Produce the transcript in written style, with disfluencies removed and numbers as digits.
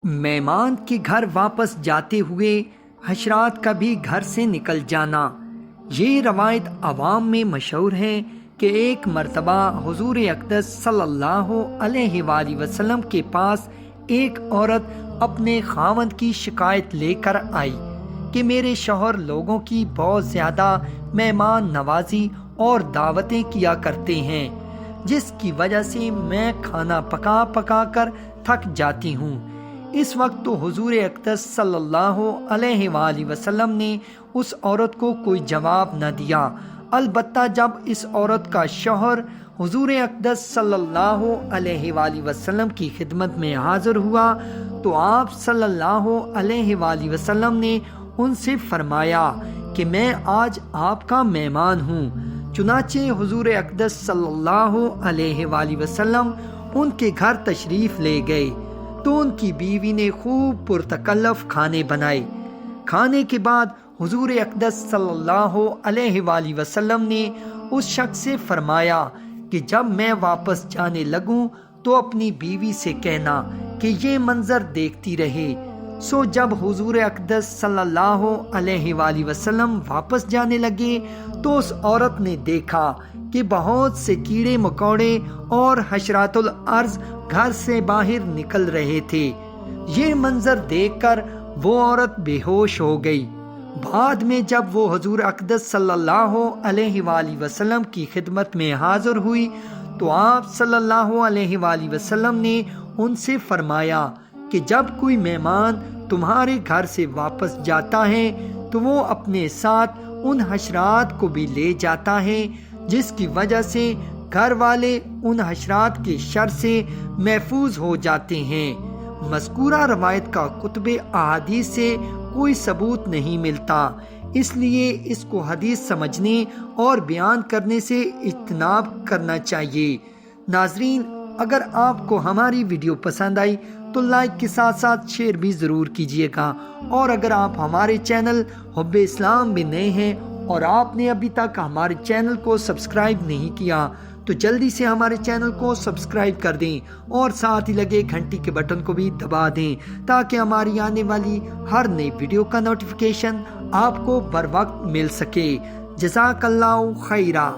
مہمان کے گھر واپس جاتے ہوئے حشرات کا بھی گھر سے نکل جانا۔ یہ روایت عوام میں مشہور ہے کہ ایک مرتبہ حضور اقدس صلی اللہ علیہ وآلہ وسلم کے پاس ایک عورت اپنے خاوند کی شکایت لے کر آئی کہ میرے شوہر لوگوں کی بہت زیادہ مہمان نوازی اور دعوتیں کیا کرتے ہیں، جس کی وجہ سے میں کھانا پکا پکا کر تھک جاتی ہوں۔ اس وقت تو حضور اقدس صلی اللہ علیہ وآلہ وسلم نے اس عورت کو کوئی جواب نہ دیا۔ البتہ جب اس عورت کا شوہر حضور اقدس صلی اللہ علیہ وآلہ وسلم کی خدمت میں حاضر ہوا تو آپ صلی اللہ علیہ وآلہ وسلم نے ان سے فرمایا کہ میں آج آپ کا مہمان ہوں۔ چنانچہ حضور اقدس صلی اللہ علیہ وآلہ وسلم ان کے گھر تشریف لے گئے تو ان کی بیوی نے خوب پرتکلف کھانے بنائے۔ کھانے کے بعد حضور اقدس صلی اللہ علیہ وآلہ وسلم نے اس شخص سے فرمایا کہ جب میں واپس جانے لگوں تو اپنی بیوی سے کہنا کہ یہ منظر دیکھتی رہے۔ سو جب حضور اقدس صلی اللہ علیہ وآلہ وسلم واپس جانے لگے تو اس عورت نے دیکھا کہ بہت سے کیڑے مکوڑے اور حشرات الارض گھر سے باہر نکل رہے تھے۔ یہ منظر دیکھ کر وہ عورت بے ہوش ہو گئی۔ بعد میں جب وہ حضور اقدس صلی اللہ علیہ وآلہ وسلم کی خدمت میں حاضر ہوئی تو آپ صلی اللہ علیہ وآلہ وسلم نے ان سے فرمایا کہ جب کوئی مہمان تمہارے گھر سے واپس جاتا ہے تو وہ اپنے ساتھ ان حشرات کو بھی لے جاتا ہے، جس کی وجہ سے گھر والے ان حشرات کے شر سے محفوظ ہو جاتے ہیں۔ مذکورہ روایت کا کتب احادیث سے کوئی ثبوت نہیں ملتا، اس لیے اس کو حدیث سمجھنے اور بیان کرنے سے اجتناب کرنا چاہیے۔ ناظرین، اگر آپ کو ہماری ویڈیو پسند آئی تو لائک کے ساتھ ساتھ شیئر بھی ضرور کیجیے گا، اور اگر آپ ہمارے چینل حب اسلام میں نئے ہیں اور آپ نے ابھی تک ہمارے چینل کو سبسکرائب نہیں کیا تو جلدی سے ہمارے چینل کو سبسکرائب کر دیں اور ساتھ ہی لگے گھنٹی کے بٹن کو بھی دبا دیں تاکہ ہماری آنے والی ہر نئی ویڈیو کا نوٹیفیکیشن آپ کو بر وقت مل سکے۔ جزاک اللہ خیرہ۔